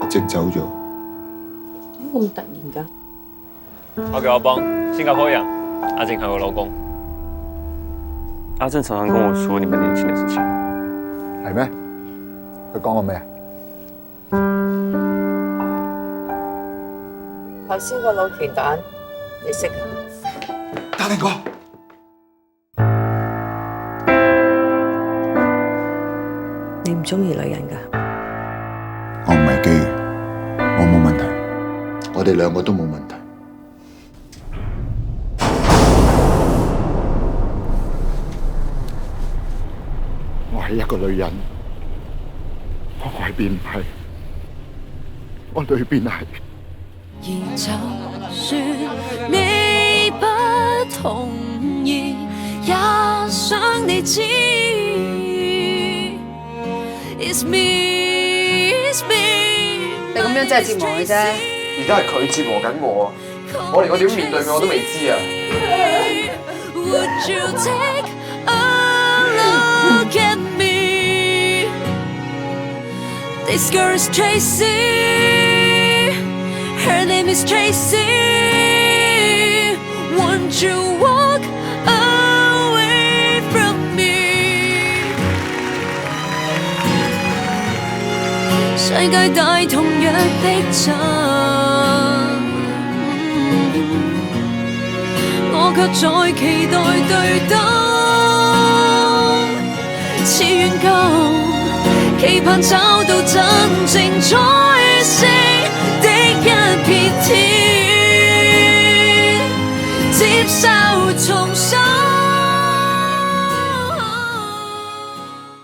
一直走咗。點咁突然㗎？我叫阿邦，新加坡人，阿靜係我老公。阿正常常跟我說你們年輕的事情。係咩？佢講過咩啊？頭先個老拳蛋，你識㗎？打定哥，你唔中意女人㗎？我唔係基嘅，我冇問題，我哋兩個都冇問題。我係一個女人，我外邊唔係，我裏邊係。而就算你不同意，也想你知。It's me, it's me。你咁樣真係折磨佢啫。而家係佢折磨緊我啊！我連我點面對佢我都未知啊！Would you take a look at me? This girl is Tracy. Her name is Tracy. Won't you walk away from me? 世界大同樣逼真，我卻在期待對等，似遠舊，期盼找到真正彩色的一片天，接受。